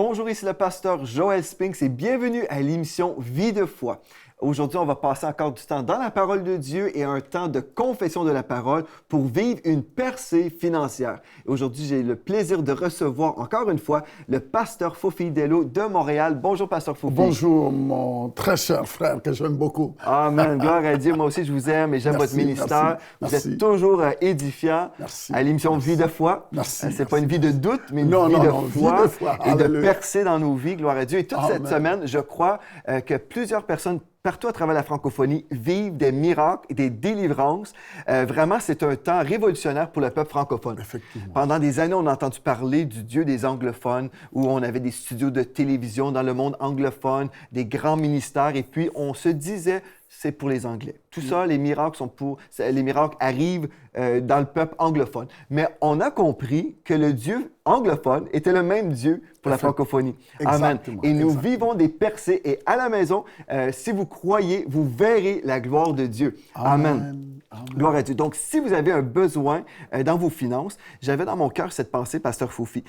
Bonjour, ici le pasteur Joël Spinks et bienvenue à l'émission Vie de foi. Aujourd'hui, on va passer encore du temps dans la parole de Dieu et un temps de confession de la parole pour vivre une percée financière. Et aujourd'hui, j'ai le plaisir de recevoir encore une fois le pasteur Fofi Dello de Montréal. Bonjour, pasteur Fofi. Bonjour, mon très cher frère que j'aime beaucoup. Amen. Gloire à Dieu. Moi aussi, je vous aime et j'aime votre ministère. Vous êtes toujours édifiant à l'émission Vie de foi. C'est pas une vie de doute, mais une vie de foi et de percée dans nos vies. Gloire à Dieu. Et toute cette semaine, je crois que plusieurs personnes partout à travers la francophonie, vivent des miracles et des délivrances. Vraiment, c'est un temps révolutionnaire pour le peuple francophone. Effectivement. Pendant des années, on a entendu parler du Dieu des anglophones, où on avait des studios de télévision dans le monde anglophone, des grands ministères, et puis on se disait, c'est pour les Anglais. Tout ça, les miracles arrivent dans le peuple anglophone. Mais on a compris que le Dieu anglophone était le même Dieu pour la francophonie. Amen. Et nous vivons des percées. Et à la maison, si vous croyez, vous verrez la gloire de Dieu. Amen. Gloire à Dieu. Donc, si vous avez un besoin dans vos finances, j'avais dans mon cœur cette pensée, pasteur Fofi,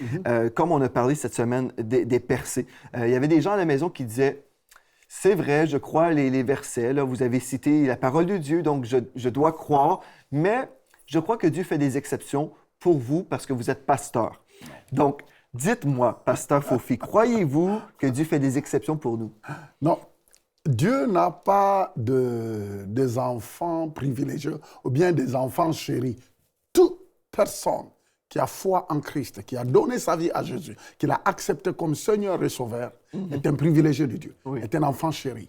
comme on a parlé cette semaine des percées. Il y avait des gens à la maison qui disaient, c'est vrai, je crois les versets, là, vous avez cité la parole de Dieu, donc je dois croire, mais je crois que Dieu fait des exceptions pour vous parce que vous êtes pasteur. Donc, dites-moi, pasteur Fofi, croyez-vous que Dieu fait des exceptions pour nous? Non. Dieu n'a pas des enfants privilégiés ou bien des enfants chéris. Toute personne qui a foi en Christ, qui a donné sa vie à Jésus, qui l'a accepté comme Seigneur et Sauveur, est un privilégié de Dieu, est un enfant chéri.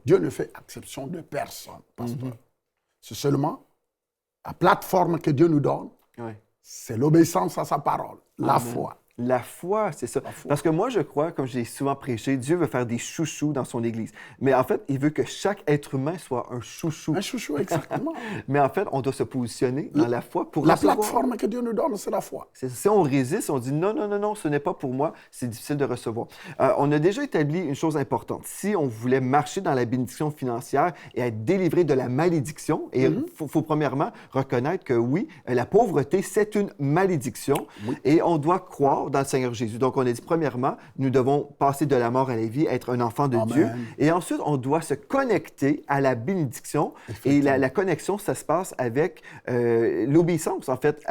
Dieu ne fait exception de personne, pasteur. C'est seulement la plateforme que Dieu nous donne, c'est l'obéissance à sa parole, la foi. La foi, c'est ça. Parce que moi, je crois, comme j'ai souvent prêché, Dieu veut faire des chouchous dans son Église. Mais en fait, il veut que chaque être humain soit un chouchou. Un chouchou, exactement. Mais en fait, on doit se positionner dans la foi pour recevoir. La plateforme que Dieu nous donne, c'est la foi. Si on résiste, on dit non, ce n'est pas pour moi, c'est difficile de recevoir. On a déjà établi une chose importante. Si on voulait marcher dans la bénédiction financière et être délivré de la malédiction, et il faut premièrement reconnaître que oui, la pauvreté, c'est une malédiction et on doit croire dans le Seigneur Jésus. Donc, on a dit, premièrement, nous devons passer de la mort à la vie, être un enfant de Dieu. Et ensuite, on doit se connecter à la bénédiction. Et la connexion, ça se passe avec l'obéissance, en fait,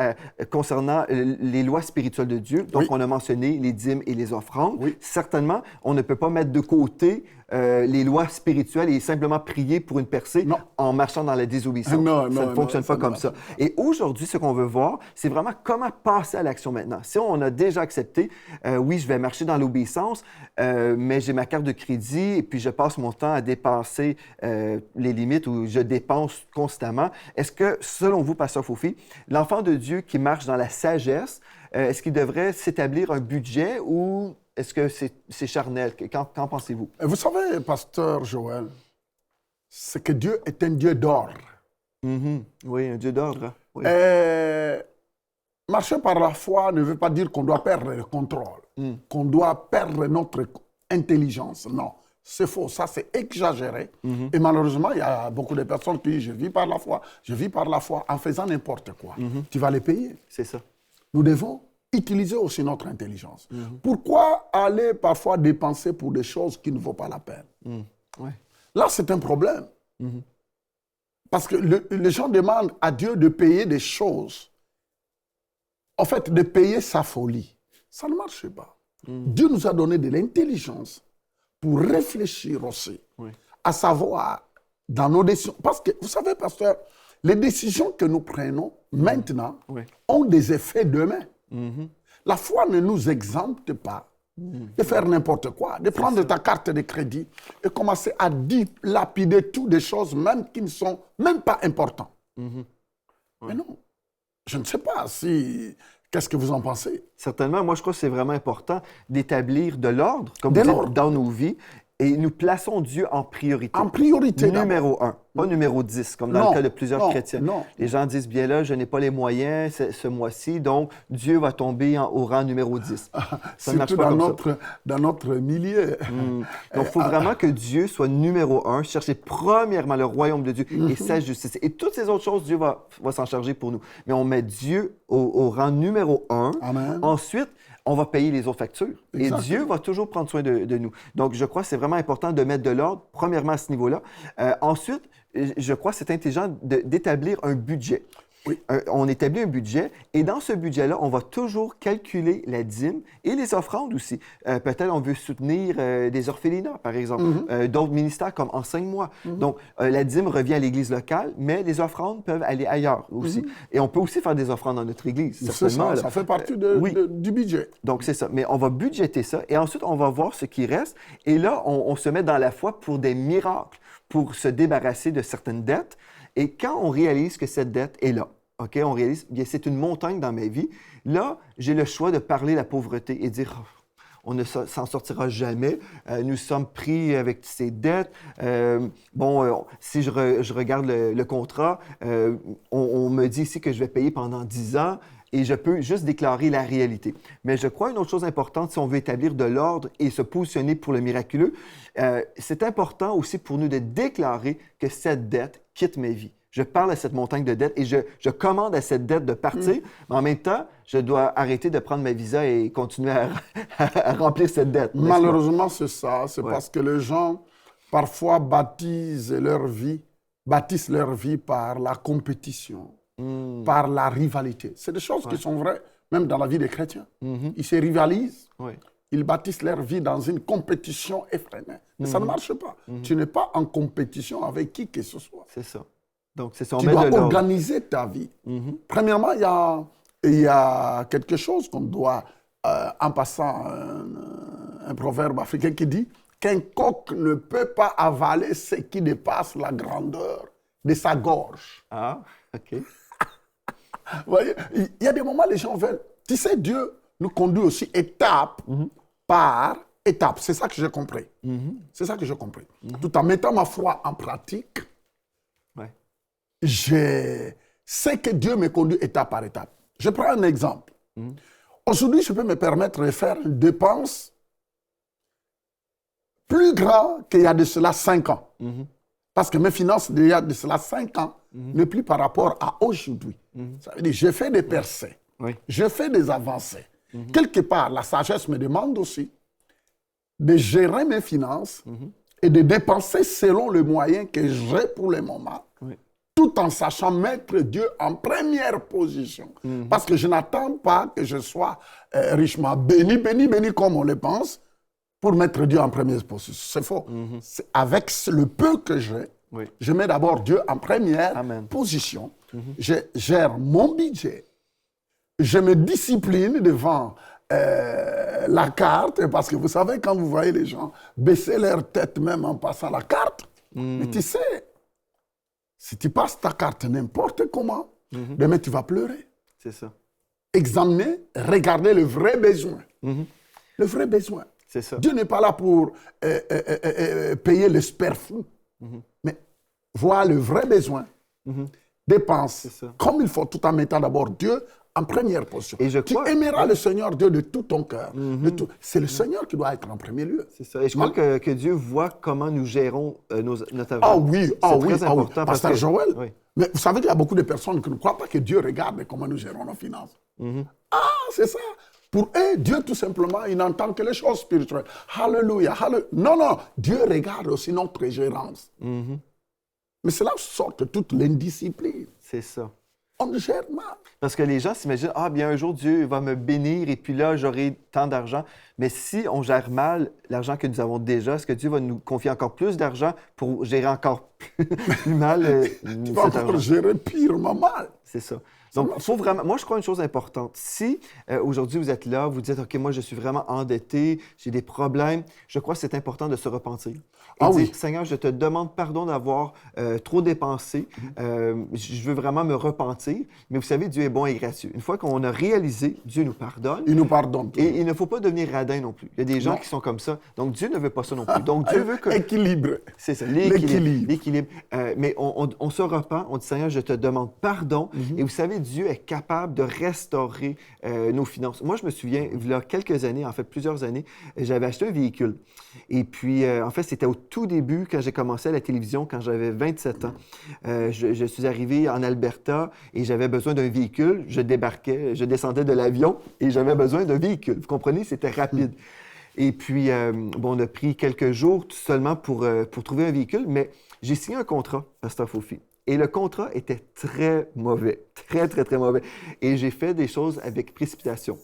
concernant les lois spirituelles de Dieu. Donc, on a mentionné les dîmes et les offrandes. Certainement, on ne peut pas mettre de côté les lois spirituelles et simplement prier pour une percée en marchant dans la désobéissance. Ça ne fonctionne pas comme ça. Et aujourd'hui, ce qu'on veut voir, c'est vraiment comment passer à l'action maintenant. Si on a déjà accepté, oui, je vais marcher dans l'obéissance, mais j'ai ma carte de crédit et puis je passe mon temps à dépenser les limites ou je dépense constamment. Est-ce que, selon vous, pasteur Fofi, l'enfant de Dieu qui marche dans la sagesse, est-ce qu'il devrait s'établir un budget ou est-ce que c'est charnel? Qu'en pensez-vous? Vous savez, pasteur Joël, c'est que Dieu est un Dieu d'ordre. Oui, un Dieu d'ordre. Oui. Marcher par la foi ne veut pas dire qu'on doit perdre le contrôle, qu'on doit perdre notre intelligence. Non, c'est faux, ça c'est exagéré. Et malheureusement, il y a beaucoup de personnes qui disent « je vis par la foi en faisant n'importe quoi. Tu vas les payer. C'est ça. Nous devons utiliser aussi notre intelligence. Pourquoi aller parfois dépenser pour des choses qui ne vaut pas la peine? Là, c'est un problème. Parce que les gens demandent à Dieu de payer des choses. En fait, de payer sa folie. Ça ne marche pas. Dieu nous a donné de l'intelligence pour réfléchir aussi, à savoir dans nos décisions. Parce que, vous savez, pasteur, les décisions que nous prenons maintenant ont des effets demain. La foi ne nous exempte pas de faire n'importe quoi, de prendre ta carte de crédit et commencer à dilapider toutes des choses même qui ne sont même pas importantes. Mais non, je ne sais pas si... Qu'est-ce que vous en pensez? Certainement, moi je crois que c'est vraiment important d'établir de l'ordre, comme vous dites, dans nos vies. Et nous plaçons Dieu en priorité. En priorité, numéro 1, pas numéro 10, comme dans le cas de plusieurs chrétiens. Les gens disent, bien là, je n'ai pas les moyens ce mois-ci, donc Dieu va tomber au rang numéro 10. Ça ne marche pas comme ça. Dans notre milieu. Donc, il faut vraiment que Dieu soit numéro 1, chercher premièrement le royaume de Dieu et sa justice. Et toutes ces autres choses, Dieu va s'en charger pour nous. Mais on met Dieu au rang numéro 1. Amen. Ensuite, on va payer les autres factures. Exactement. Et Dieu va toujours prendre soin de nous. Donc, je crois que c'est vraiment important de mettre de l'ordre, premièrement à ce niveau-là. Ensuite, je crois que c'est intelligent d'établir un budget. Oui. On établit un budget et dans ce budget-là, on va toujours calculer la dîme et les offrandes aussi. Peut-être on veut soutenir des orphelinats, par exemple, d'autres ministères comme Enseigne-moi. Donc, la dîme revient à l'Église locale, mais les offrandes peuvent aller ailleurs aussi. Et on peut aussi faire des offrandes dans notre Église, certainement. Ça fait partie oui. du budget. Donc, c'est ça. Mais on va budgéter ça et ensuite, on va voir ce qui reste. Et là, on se met dans la foi pour des miracles, pour se débarrasser de certaines dettes. Et quand on réalise que cette dette est là, OK, on réalise, bien, c'est une montagne dans ma vie, là, j'ai le choix de parler la pauvreté et dire, oh, on ne s'en sortira jamais, nous sommes pris avec ces dettes. Si je regarde le contrat, on me dit ici que je vais payer pendant 10 ans. Et je peux juste déclarer la réalité. Mais je crois une autre chose importante, si on veut établir de l'ordre et se positionner pour le miraculeux, c'est important aussi pour nous de déclarer que cette dette quitte ma vie. Je parle à cette montagne de dette et je commande à cette dette de partir, mais en même temps, je dois arrêter de prendre ma visa et continuer à remplir cette dette. Malheureusement, c'est ça. C'est parce que les gens, parfois, bâtissent leur vie par la compétition. Par la rivalité. C'est des choses qui sont vraies, même dans la vie des chrétiens. Ils se rivalisent, ils bâtissent leur vie dans une compétition effrénée. Mais ça ne marche pas. Tu n'es pas en compétition avec qui que ce soit. C'est ça. Donc, c'est ça. Tu dois organiser ta vie. Premièrement, il y a quelque chose qu'on doit, en passant, un proverbe africain qui dit qu'un coq ne peut pas avaler ce qui dépasse la grandeur de sa gorge. Ah, OK. Vous voyez, il y a des moments, les gens veulent. Tu sais, Dieu nous conduit aussi étape par étape. C'est ça que j'ai compris. C'est ça que j'ai compris. Tout en mettant ma foi en pratique, je sais que Dieu me conduit étape par étape. Je prends un exemple. Aujourd'hui, je peux me permettre de faire une dépense plus grande qu'il y a de cela 5 ans. Parce que mes finances, il y a de cela 5 ans, ne plus par rapport à aujourd'hui. Ça veut dire, je fais des percées, je fais des avancées. Quelque part, la sagesse me demande aussi de gérer mes finances et de dépenser selon le moyen que j'ai pour le moment, tout en sachant mettre Dieu en première position. Parce que je n'attends pas que je sois richement béni comme on le pense, pour mettre Dieu en première position. C'est faux. Avec le peu que j'ai, je mets d'abord Dieu en première position. Je gère mon budget. Je me discipline devant la carte, parce que vous savez, quand vous voyez les gens baisser leur tête même en passant la carte, mais tu sais, si tu passes ta carte n'importe comment, demain tu vas pleurer. C'est ça. Examiner, regarder le vrai besoin. Le vrai besoin. C'est ça. Dieu n'est pas là pour payer le superflu, mais voir le vrai besoin, dépense comme il faut, tout en mettant d'abord Dieu en première position. Et tu aimeras le Seigneur Dieu de tout ton cœur. C'est le Seigneur qui doit être en premier lieu. C'est ça. Et je crois que Dieu voit comment nous gérons notre argent. Ah oui, c'est très important. Pasteur Joël, mais vous savez qu'il y a beaucoup de personnes qui ne croient pas que Dieu regarde comment nous gérons nos finances. Ah, c'est ça. Pour eux, Dieu, tout simplement, il n'entend que les choses spirituelles. Alléluia, alléluia. Non, Dieu regarde aussi notre gérance. Mais c'est là où sort toute l'indiscipline. C'est ça. On gère mal. Parce que les gens s'imaginent, ah bien, un jour, Dieu va me bénir et puis là, j'aurai tant d'argent. Mais si on gère mal l'argent que nous avons déjà, est-ce que Dieu va nous confier encore plus d'argent pour gérer encore plus mal tu vas encore gérer pirement mal. C'est ça. Donc, il faut vraiment... Moi, je crois une chose importante. Si aujourd'hui, vous êtes là, vous dites, OK, moi, je suis vraiment endetté, j'ai des problèmes, je crois que c'est important de se repentir. Et dire, Seigneur, je te demande pardon d'avoir trop dépensé. Je veux vraiment me repentir. Mais vous savez, Dieu est bon et gracieux. Une fois qu'on a réalisé, Dieu nous pardonne. Il nous pardonne. Et il ne faut pas devenir radin non plus. Il y a des gens qui sont comme ça. Donc, Dieu ne veut pas ça non plus. Donc, Dieu veut que... Équilibre. C'est ça, l'équilibre. Mais on se repent, on dit, Seigneur, je te demande pardon. Et vous savez, Dieu est capable de restaurer nos finances. Moi, je me souviens, il y a quelques années, en fait plusieurs années, j'avais acheté un véhicule. Et puis, en fait, c'était au tout début, quand j'ai commencé à la télévision, quand j'avais 27 ans. Je suis arrivé en Alberta et j'avais besoin d'un véhicule. Je descendais de l'avion et j'avais besoin d'un véhicule. Vous comprenez? C'était rapide. Et puis, on a pris quelques jours seulement pour trouver un véhicule, mais j'ai signé un contrat, Pasteur Fofi. Et le contrat était très mauvais, très, très, très mauvais. Et j'ai fait des choses avec précipitation.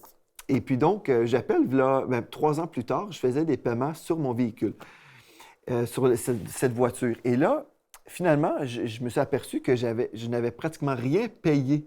Et puis donc, j'appelle, là, 3 ans plus tard, je faisais des paiements sur mon véhicule, sur cette voiture. Et là, finalement, je me suis aperçu que je n'avais pratiquement rien payé.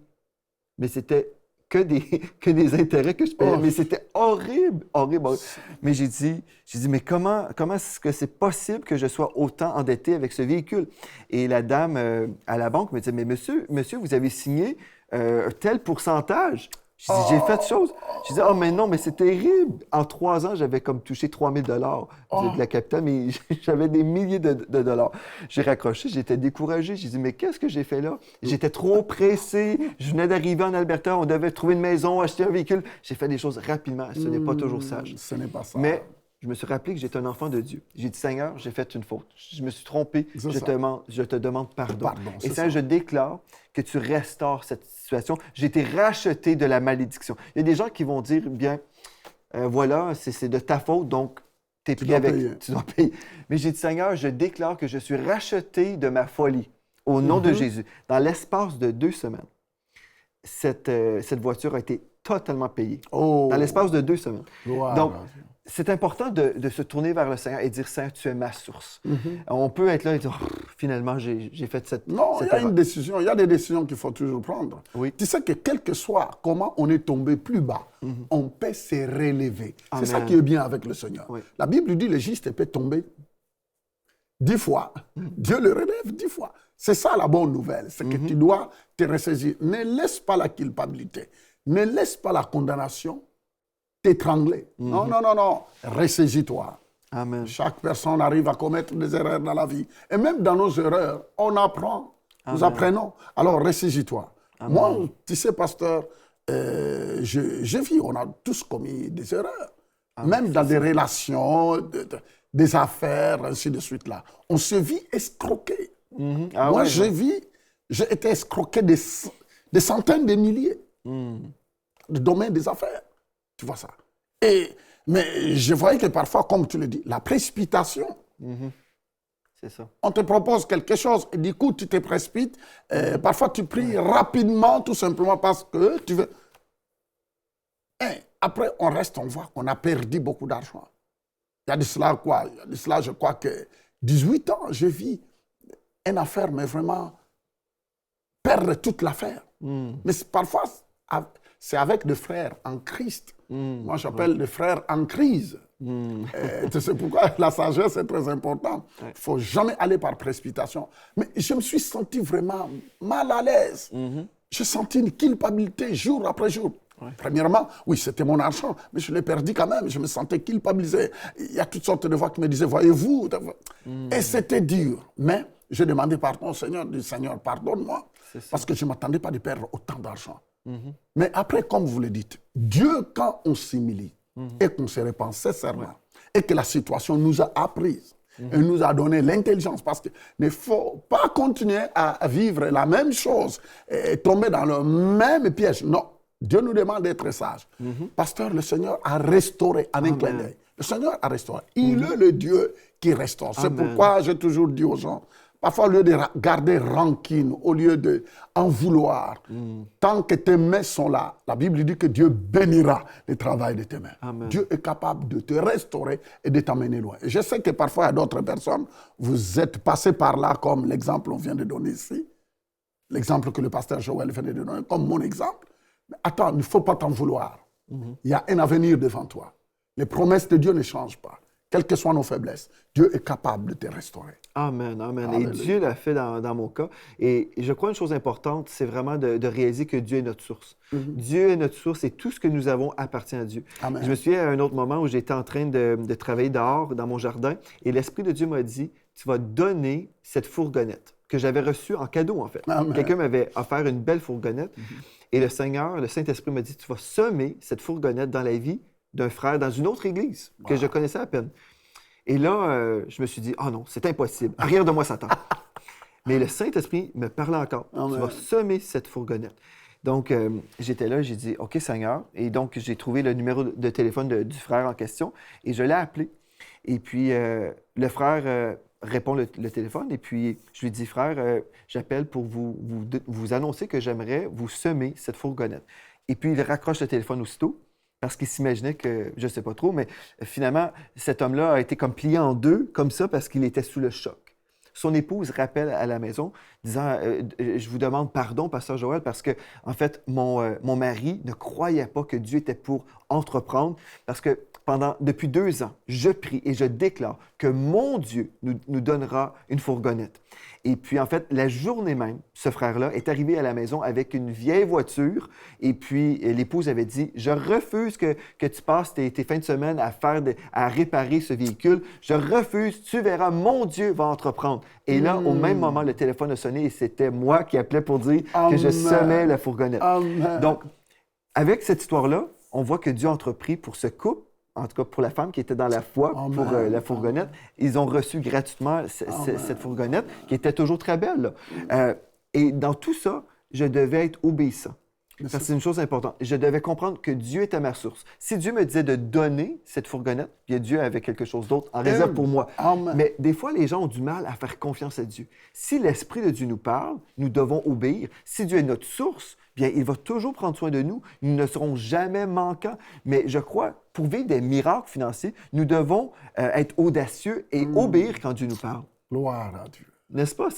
Mais c'était que des intérêts que je payais. Mais c'était horrible, horrible, horrible. Mais j'ai dit, mais comment est-ce que c'est possible que je sois autant endetté avec ce véhicule? Et la dame à la banque me dit, mais monsieur, vous avez signé un tel pourcentage. J'ai dit, j'ai fait de choses. J'ai dit, oh, mais non, mais c'est terrible. En 3 ans, j'avais comme touché 3 000 de la capitale, mais j'avais des milliers de dollars. J'ai raccroché, j'étais découragé. J'ai dit, mais qu'est-ce que j'ai fait là? J'étais trop pressé. Je venais d'arriver en Alberta, on devait trouver une maison, acheter un véhicule. J'ai fait des choses rapidement. Ce n'est pas toujours sage. Ce n'est pas ça. Mais je me suis rappelé que j'étais un enfant de Dieu. J'ai dit, Seigneur, j'ai fait une faute. Je me suis trompé. Je te demande pardon. Et Seigneur, je déclare que tu restaures cette situation. J'ai été racheté de la malédiction. Il y a des gens qui vont dire, bien, voilà, c'est de ta faute, donc tu dois payer. Mais j'ai dit, Seigneur, je déclare que je suis racheté de ma folie au nom de Jésus. Dans l'espace de 2 semaines, cette voiture a été totalement payée. Dans l'espace de 2 semaines. Wow. Donc, c'est important de se tourner vers le Seigneur et dire, Seigneur, tu es ma source. On peut être là et dire, finalement, j'ai fait cette Non, il y a une décision, il y a des décisions qu'il faut toujours prendre. Oui. Tu sais que quel que soit comment on est tombé plus bas, on peut se relever. C'est ça qui est bien avec le Seigneur. Oui. La Bible dit, le juste peut tomber 10 fois. Dieu le relève 10 fois. C'est ça la bonne nouvelle, c'est que tu dois te ressaisir. Ne laisse pas la culpabilité, ne laisse pas la condamnation t'étrangler. Non, non, non, non. Ressaisis-toi. Amen. Chaque personne arrive à commettre des erreurs dans la vie. Et même dans nos erreurs, on apprend. Amen. Nous apprenons. Alors, ressaisis-toi. Moi, tu sais, pasteur, je vis, on a tous commis des erreurs. Même dans des relations, des affaires, ainsi de suite là. On se vit escroqué. Moi, j'ai été escroqué des centaines de milliers de domaines des affaires. Tu vois ça. Mais je voyais que parfois, comme tu le dis, la précipitation. C'est ça. On te propose quelque chose et du coup, tu te précipites. Parfois, tu pries rapidement, tout simplement parce que tu veux. Et après, on voit qu'on a perdu beaucoup d'argent. Il y a de cela quoi? Il y a de cela, je crois que 18 ans, je vis une affaire, mais vraiment perdre toute l'affaire. Mais parfois, c'est avec des frères en Christ. Moi, j'appelle des frères en crise. Tu sais pourquoi la sagesse est très importante. Il ne faut jamais aller par précipitation. Mais je me suis senti vraiment mal à l'aise. J'ai senti une culpabilité jour après jour. Premièrement, oui, c'était mon argent, mais je l'ai perdu quand même. Je me sentais culpabilisé. Il y a toutes sortes de voix qui me disaient, voyez-vous. Et c'était dur. Mais je demandais pardon au Seigneur. Je dis, Seigneur, pardonne-moi. Parce que je ne m'attendais pas de perdre autant d'argent. Mais après, comme vous le dites, Dieu, quand on s'humilie et qu'on se répand sincèrement et que la situation nous a apprises et nous a donné l'intelligence, parce qu'il ne faut pas continuer à vivre la même chose et tomber dans le même piège. Non, Dieu nous demande d'être sages. Pasteur, le Seigneur a restauré en un clin d'œil. Le Seigneur a restauré. Il est le Dieu qui restaure. C'est pourquoi j'ai toujours dit aux gens, parfois, au lieu de garder rancune, au lieu d'en vouloir, tant que tes mains sont là, la Bible dit que Dieu bénira le travail de tes mains. Amen. Dieu est capable de te restaurer et de t'amener loin. Et je sais que parfois, il y a d'autres personnes, vous êtes passés par là, comme l'exemple qu'on vient de donner ici, l'exemple que le pasteur Joël vient de donner, comme mon exemple. Mais attends, il ne faut pas t'en vouloir. Il y a un avenir devant toi. Les promesses de Dieu ne changent pas. Quelles que soient nos faiblesses, Dieu est capable de te restaurer. Amen, amen. Alléluia. Et Dieu l'a fait dans mon cas. Et je crois une chose importante, c'est vraiment de réaliser que Dieu est notre source. Dieu est notre source et tout ce que nous avons appartient à Dieu. Amen. Je me souviens à un autre moment où j'étais en train de travailler dehors, dans mon jardin, et l'Esprit de Dieu m'a dit, tu vas donner cette fourgonnette que j'avais reçu en cadeau, en fait. Amen. Quelqu'un m'avait offert une belle fourgonnette. Et le Seigneur, le Saint-Esprit m'a dit, tu vas semer cette fourgonnette dans la vie d'un frère dans une autre église que je connaissais à peine. Et là, je me suis dit, oh non, c'est impossible. Arrière de moi, Satan. Mais le Saint-Esprit me parlait encore. Tu vas semer cette fourgonnette. Donc, j'étais là, j'ai dit, OK, Seigneur. Et donc, j'ai trouvé le numéro de téléphone du frère en question et je l'ai appelé. Et puis, le frère répond le téléphone et puis je lui dis, frère, j'appelle pour vous annoncer que j'aimerais vous semer cette fourgonnette. Et puis, il raccroche le téléphone aussitôt parce qu'il s'imaginait que, je ne sais pas trop, mais finalement, cet homme-là a été comme plié en deux, comme ça, parce qu'il était sous le choc. Son épouse rappelle à la maison, disant je vous demande pardon, pasteur Joël, parce que, en fait, mon mari ne croyait pas que Dieu était pour entreprendre, parce que depuis 2 ans, je prie et je déclare que mon Dieu nous donnera une fourgonnette. Et puis, en fait, la journée même, ce frère-là est arrivé à la maison avec une vieille voiture. Et puis, l'épouse avait dit, je refuse que tu passes tes fins de semaine à réparer ce véhicule. Je refuse, tu verras, mon Dieu va entreprendre. Et là, au même moment, le téléphone a sonné et c'était moi qui appelais pour dire que je semais la fourgonnette. Amen. Donc, avec cette histoire-là, on voit que Dieu a entrepris pour ce couple, en tout cas pour la femme qui était dans la foi pour la fourgonnette. Ils ont reçu gratuitement cette fourgonnette qui était toujours très belle. Et dans tout ça, je devais être obéissant. Parce que c'est une chose importante. Je devais comprendre que Dieu était ma source. Si Dieu me disait de donner cette fourgonnette, bien Dieu avait quelque chose d'autre en réserve pour moi. Amen. Mais des fois, les gens ont du mal à faire confiance à Dieu. Si l'Esprit de Dieu nous parle, nous devons obéir. Si Dieu est notre source, bien, il va toujours prendre soin de nous. Nous ne serons jamais manquants. Mais je crois, pour vivre des miracles financiers, nous devons être audacieux et obéir quand Dieu nous parle. Gloire à Dieu. N'est-ce pas?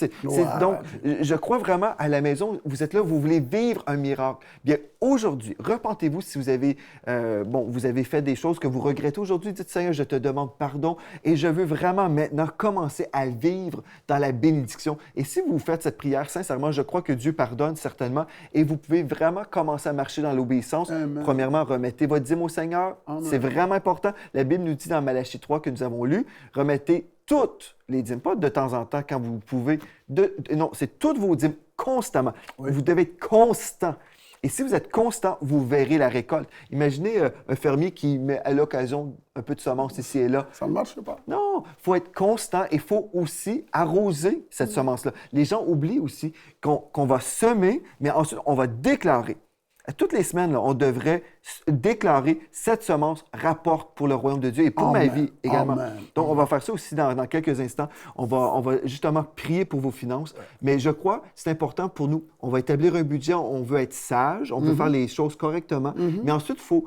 Donc, je crois vraiment à la maison, vous êtes là, vous voulez vivre un miracle. Bien, aujourd'hui, repentez-vous si vous avez, vous avez fait des choses que vous regrettez aujourd'hui. Dites, Seigneur, je te demande pardon et je veux vraiment maintenant commencer à vivre dans la bénédiction. Et si vous faites cette prière, sincèrement, je crois que Dieu pardonne certainement et vous pouvez vraiment commencer à marcher dans l'obéissance. Amen. Premièrement, remettez votre dîme au Seigneur. Amen. C'est vraiment important. La Bible nous dit dans Malachie 3 que nous avons lu, remettez toutes les dîmes, pas de temps en temps quand vous pouvez. Non, c'est toutes vos dîmes constamment. Oui. Vous devez être constant. Et si vous êtes constant, vous verrez la récolte. Imaginez un fermier qui met à l'occasion un peu de semence ici et là. Ça ne marche pas. Non, il faut être constant et il faut aussi arroser cette semence-là. Les gens oublient aussi qu'on va semer, mais ensuite on va déclarer. Toutes les semaines, là, on devrait déclarer cette semence rapporte pour le royaume de Dieu et pour ma vie également. Amen. Donc, on va faire ça aussi dans quelques instants. On va justement prier pour vos finances. Mais je crois que c'est important pour nous. On va établir un budget, on veut être sage, on veut faire les choses correctement. Mais ensuite, il faut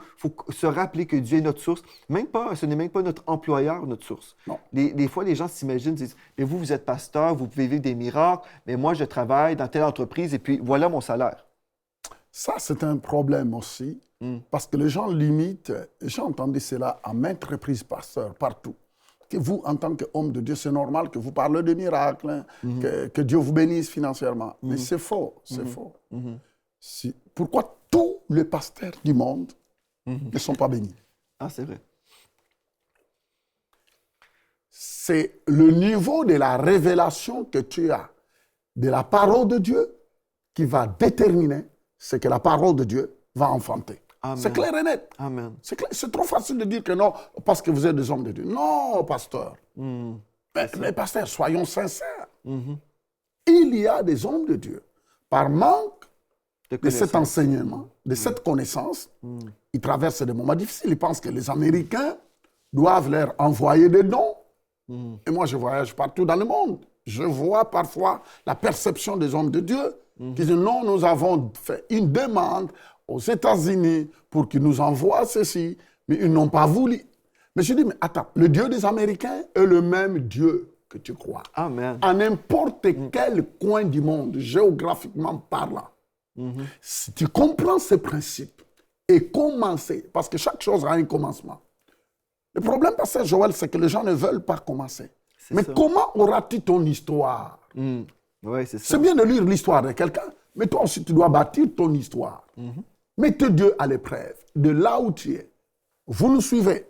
se rappeler que Dieu est notre source. Ce n'est même pas notre employeur, notre source. Des fois, les gens s'imaginent, disent, mais vous êtes pasteur, vous pouvez vivre des miracles, mais moi, je travaille dans telle entreprise et puis voilà mon salaire. Ça, c'est un problème aussi, parce que les gens limitent, j'ai entendu cela à maintes reprises, pasteur, partout. Que vous, en tant qu'homme de Dieu, c'est normal que vous parlez de miracles, hein, que Dieu vous bénisse financièrement. Mais c'est faux, c'est faux. Pourquoi tous les pasteurs du monde ne sont pas bénis? Ah, c'est vrai. C'est le niveau de la révélation que tu as de la parole de Dieu qui va déterminer ce que la parole de Dieu va enfanter. Amen. C'est clair et net. Amen. C'est trop facile de dire que non, parce que vous êtes des hommes de Dieu. Non, pasteur. Mais pasteur, soyons sincères. Il y a des hommes de Dieu. Par manque de cet enseignement, de cette connaissance, ils traversent des moments difficiles. Ils pensent que les Américains doivent leur envoyer des dons. Et moi, je voyage partout dans le monde. Je vois parfois la perception des hommes de Dieu qui disent non, nous avons fait une demande aux États-Unis pour qu'ils nous envoient ceci, mais ils n'ont pas voulu. Mais je dis, mais attends, le Dieu des Américains est le même Dieu que tu crois. Amen. À n'importe quel coin du monde, géographiquement parlant. Si tu comprends ces principes et commencer, parce que chaque chose a un commencement. Le problème, pasteur Joël, c'est que les gens ne veulent pas commencer. Mais comment auras-tu ton histoire? Ouais, c'est ça. C'est bien de lire l'histoire de quelqu'un, mais toi aussi, tu dois bâtir ton histoire. Mettez Dieu à l'épreuve, de là où tu es. Vous nous suivez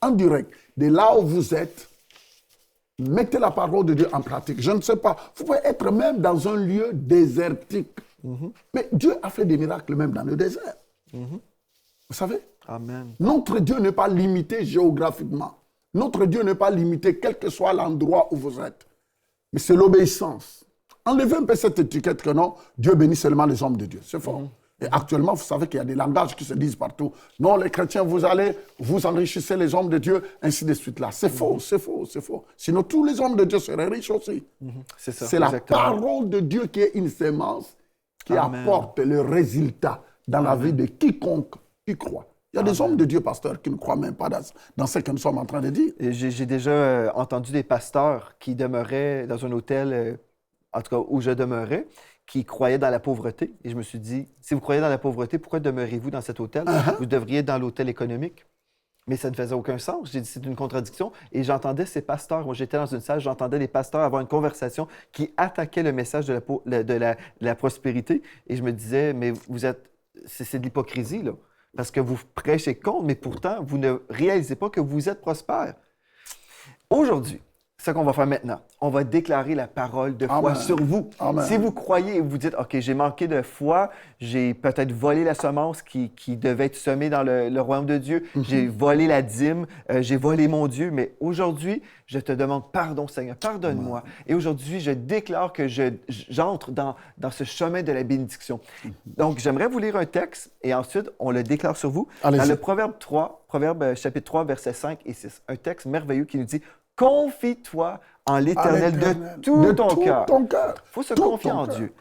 en direct, de là où vous êtes. Mettez la parole de Dieu en pratique. Je ne sais pas. Vous pouvez être même dans un lieu désertique. Mais Dieu a fait des miracles même dans le désert. Vous savez? Amen. Notre Dieu n'est pas limité géographiquement. Notre Dieu n'est pas limité quel que soit l'endroit où vous êtes. Mais c'est l'obéissance. Enlevez un peu cette étiquette que non, Dieu bénit seulement les hommes de Dieu. C'est faux. Et actuellement, vous savez qu'il y a des langages qui se disent partout. Non, les chrétiens, vous allez, vous enrichissez les hommes de Dieu, ainsi de suite là. C'est faux, c'est faux, c'est faux. Sinon, tous les hommes de Dieu seraient riches aussi. C'est ça. C'est la parole de Dieu qui est une sémence qui apporte le résultat dans la vie de quiconque qui croit. Il y a des hommes de Dieu, pasteurs, qui ne croient même pas dans ce que nous sommes en train de dire. J'ai déjà entendu des pasteurs qui demeuraient dans un hôtel, en tout cas où je demeurais, qui croyaient dans la pauvreté. Et je me suis dit, si vous croyez dans la pauvreté, pourquoi demeurez-vous dans cet hôtel? Vous devriez être dans l'hôtel économique. Mais ça ne faisait aucun sens. J'ai dit, c'est une contradiction. Et j'entendais ces pasteurs. Moi, j'étais dans une salle, j'entendais des pasteurs avoir une conversation qui attaquait le message de la prospérité. Et je me disais, mais vous êtes... C'est de l'hypocrisie, là. Parce que vous prêchez contre, mais pourtant, vous ne réalisez pas que vous êtes prospère. Aujourd'hui, ce qu'on va faire maintenant, on va déclarer la parole de foi sur vous. Amen. Si vous croyez et vous dites, OK, j'ai manqué de foi, j'ai peut-être volé la semence qui devait être semée dans le royaume de Dieu, j'ai volé la dîme, j'ai volé mon Dieu, mais aujourd'hui, je te demande pardon, Seigneur, pardonne-moi. Et aujourd'hui, je déclare que j'entre dans ce chemin de la bénédiction. Donc, j'aimerais vous lire un texte et ensuite, on le déclare sur vous. Allez-y. Dans le Proverbe chapitre 3, versets 5 et 6, un texte merveilleux qui nous dit, confie-toi en l'Éternel de tout ton cœur. Il faut se confier en Dieu.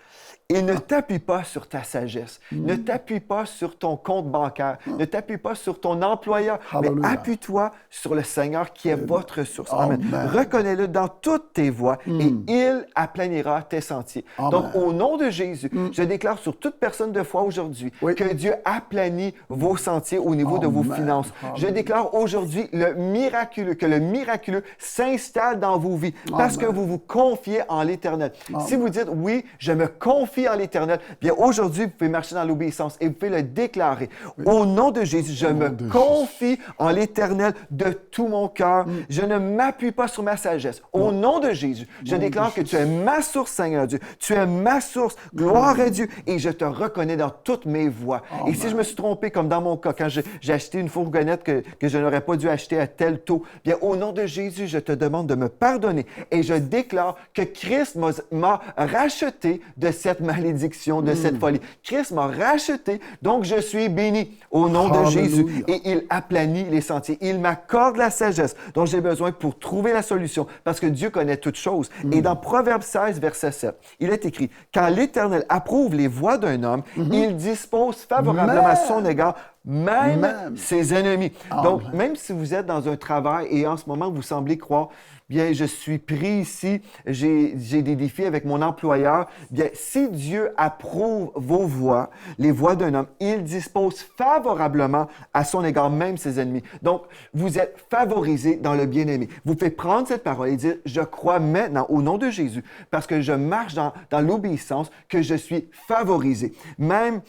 Et ne t'appuie pas sur ta sagesse. Ne t'appuie pas sur ton compte bancaire. Ne t'appuie pas sur ton employeur. Alléluia. Mais appuie-toi sur le Seigneur qui est votre ressource. Amen. Reconnais-le dans toutes tes voies et il aplanira tes sentiers. Amen. Donc, au nom de Jésus, je déclare sur toute personne de foi aujourd'hui que Dieu aplanit vos sentiers au niveau de vos finances. Je déclare aujourd'hui que le miraculeux s'installe dans vos vies parce que vous vous confiez en l'Éternel. Si vous dites, oui, je me confie en l'Éternel, bien aujourd'hui, vous pouvez marcher dans l'obéissance et vous pouvez le déclarer. Au nom de Jésus, je me confie en l'Éternel de tout mon cœur. Je ne m'appuie pas sur ma sagesse. Au nom de Jésus, je déclare que tu es ma source, Seigneur Dieu. Tu es ma source. Gloire à Dieu. Et je te reconnais dans toutes mes voies. Et si je me suis trompé, comme dans mon cas, quand j'ai acheté une fourgonnette que je n'aurais pas dû acheter à tel taux, bien au nom de Jésus, je te demande de me pardonner. Et je déclare que Christ m'a racheté de cette malédiction, de cette folie. Christ m'a racheté, donc je suis béni au nom de Jésus. Et il aplanit les sentiers. Il m'accorde la sagesse dont j'ai besoin pour trouver la solution, parce que Dieu connaît toutes choses. Et dans Proverbe 16, verset 7, il est écrit, « Quand l'Éternel approuve les voies d'un homme, il dispose favorablement à son égard même ses ennemis. » Donc, même si vous êtes dans un travail et en ce moment, vous semblez croire, bien, je suis pris ici, j'ai des défis avec mon employeur, bien, si Dieu approuve vos voies, les voies d'un homme, il dispose favorablement à son égard même ses ennemis. Donc, vous êtes favorisé dans le bien-aimé. Vous pouvez prendre cette parole et dire, je crois maintenant au nom de Jésus, parce que je marche dans l'obéissance, que je suis favorisé. Même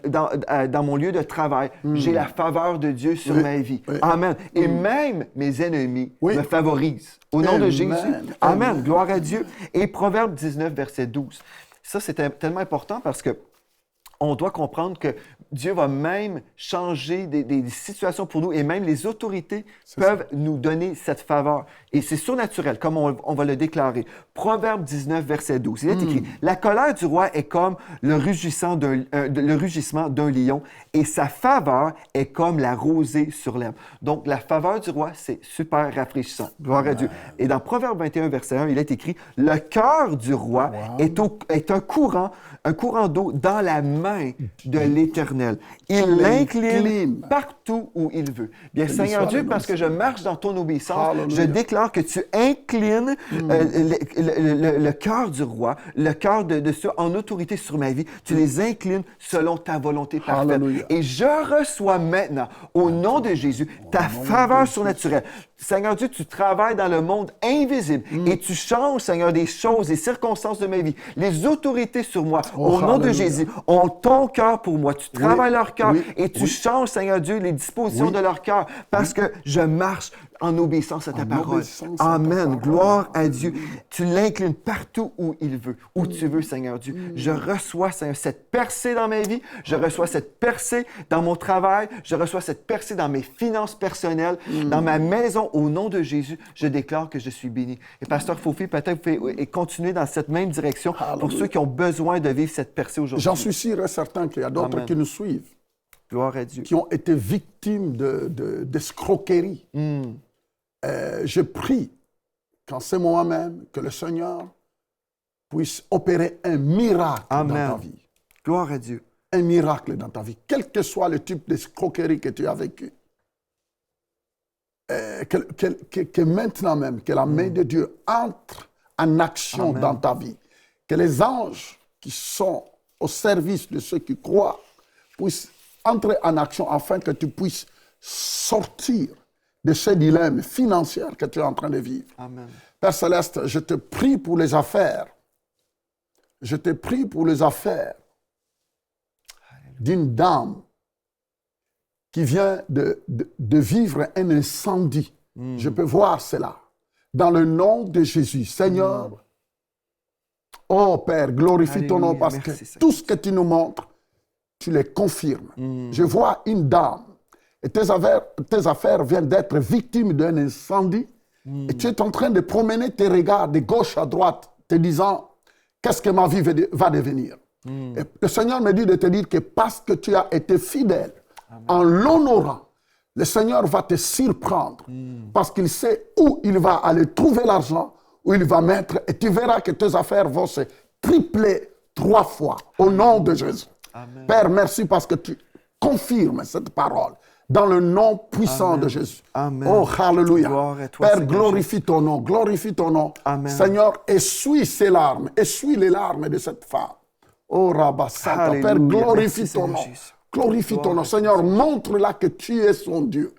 dans mon lieu de travail, j'ai la faveur de Dieu sur ma vie. Amen. Et même mes ennemis me favorisent. Au nom de Jésus. Amen. Gloire à Dieu. Et Proverbe 19, verset 12. Ça, c'est tellement important parce que on doit comprendre que Dieu va même changer des situations pour nous et même les autorités peuvent nous donner cette faveur. Et c'est surnaturel, comme on va le déclarer. Proverbe 19, verset 12. Il est écrit, « La colère du roi est comme le rugissement d'un lion et sa faveur est comme la rosée sur l'herbe. » Donc, la faveur du roi, c'est super rafraîchissant. Gloire à Dieu. Et dans Proverbe 21, verset 1, il est écrit, « Le cœur du roi est un courant d'eau dans la main de l'Éternel. Il l'incline partout où il veut. » Bien, Seigneur Dieu, parce que je marche dans ton obéissance, je déclare que tu inclines le cœur du roi, le cœur de ceux en autorité sur ma vie. Tu les inclines selon ta volonté parfaite. Et je reçois maintenant, au nom de Jésus, ta faveur surnaturelle. Seigneur Dieu, tu travailles dans le monde invisible et tu changes, Seigneur, des choses, des circonstances de ma vie. Les autorités sur moi, au nom de Jésus, ont ton cœur pour moi. Tu travailles leur cœur et tu changes, Seigneur Dieu, les dispositions de leur cœur parce que je marche en obéissance à ta En parole. obéissance à ta Amen. parole. Gloire à Dieu. Tu l'inclines partout où il veut, où tu veux, Seigneur Dieu. Je reçois, Seigneur, cette percée dans ma vie. Je reçois cette percée dans mon travail. Je reçois cette percée dans mes finances personnelles, dans ma maison. Au nom de Jésus, je déclare que je suis béni. Et Pasteur Fofi, peut-être vous pouvez continuer dans cette même direction pour ceux qui ont besoin de vivre cette percée aujourd'hui. J'en suis sûr et certain qu'il y a d'autres Amen. qui nous suivent, Gloire à Dieu. qui ont été victimes d'escroqueries. Je prie qu'en ce moment même, que le Seigneur puisse opérer un miracle dans ta vie. Gloire à Dieu. Un miracle dans ta vie, quel que soit le type d'escroquerie que tu as vécu. Que maintenant même, que la main de Dieu entre en action dans ta vie. Que les anges qui sont au service de ceux qui croient puissent entrer en action afin que tu puisses sortir de ce dilemme financier que tu es en train de vivre. Amen. Père Céleste, je te prie pour les affaires. Je te prie pour les affaires d'une dame qui vient de vivre un incendie. Je peux voir cela. Dans le nom de Jésus, Seigneur, oh Père, glorifie ton nom parce que tout ce que tu nous montres, tu les confirmes. Je vois une dame et tes affaires viennent d'être victimes d'un incendie et tu es en train de promener tes regards de gauche à droite te disant, qu'est-ce que ma vie va devenir? Et le Seigneur me dit de te dire que parce que tu as été fidèle, en l'honorant, le Seigneur va te surprendre parce qu'il sait où il va aller trouver l'argent, où il va mettre, et tu verras que tes affaires vont se tripler 3 fois au nom de Jésus. Amen. Père, merci parce que tu confirmes cette parole dans le nom puissant de Jésus. Amen. Oh, hallelujah. Gloire à toi, Père, Seigneur glorifie ton nom, glorifie ton nom. Amen. Seigneur, essuie ses larmes, essuie les larmes de cette femme. Oh, Rabassata, Alléluia. Père, glorifie Merci, ton Seigneur nom. Jésus. Glorifie ton Gloire nom. à Seigneur, montre-la que tu es son Dieu,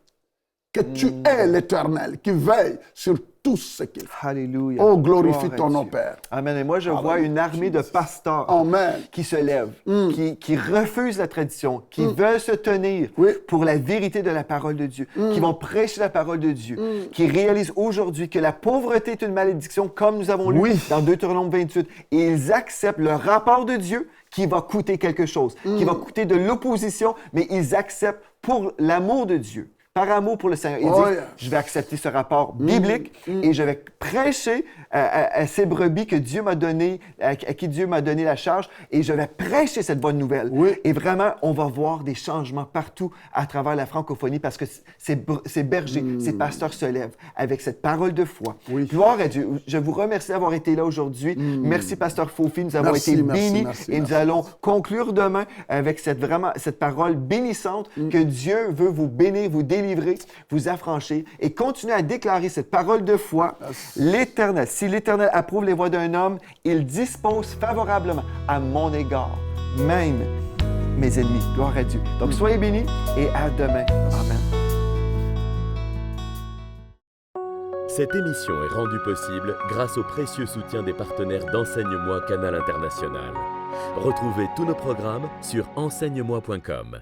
que tu es l'Éternel, qui veille sur tout ce qu'il fait. Alléluia. Oh, glorifie Gloire à ton nom, Dieu. Père. Amen. Et moi, je vois une armée de pasteurs Amen. qui se lèvent, qui refusent la tradition, qui veulent se tenir Oui. pour la vérité de la parole de Dieu, qui vont prêcher la parole de Dieu, qui réalisent aujourd'hui que la pauvreté est une malédiction, comme nous avons lu Oui. dans Deutéronome 28. Et ils acceptent le rapport de Dieu qui va coûter quelque chose, qui va coûter de l'opposition, mais ils acceptent pour l'amour de Dieu. Par amour pour le Seigneur. Ils disent, je vais accepter ce rapport biblique et je vais prêcher à ces brebis que Dieu m'a donné, à qui Dieu m'a donné la charge, et je vais prêcher cette bonne nouvelle. Oui. Et vraiment, on va voir des changements partout à travers la francophonie parce que ces bergers, ces pasteurs se lèvent avec cette parole de foi. Oui. Gloire à Dieu. Je vous remercie d'avoir été là aujourd'hui. Merci, Pasteur Fofi. Nous avons Merci, été merci, bénis merci, et merci. nous allons conclure demain avec cette parole bénissante que Dieu veut vous bénir, vous délivrer, vous affranchir et continuer à déclarer cette parole de foi. L'Éternel, si l'Éternel approuve les voies d'un homme, il dispose favorablement à mon égard, même mes ennemis. Gloire à Dieu. Donc, soyez bénis et à demain. Amen. Cette émission est rendue possible grâce au précieux soutien des partenaires d'Enseigne-moi Canal International. Retrouvez tous nos programmes sur enseigne-moi.com.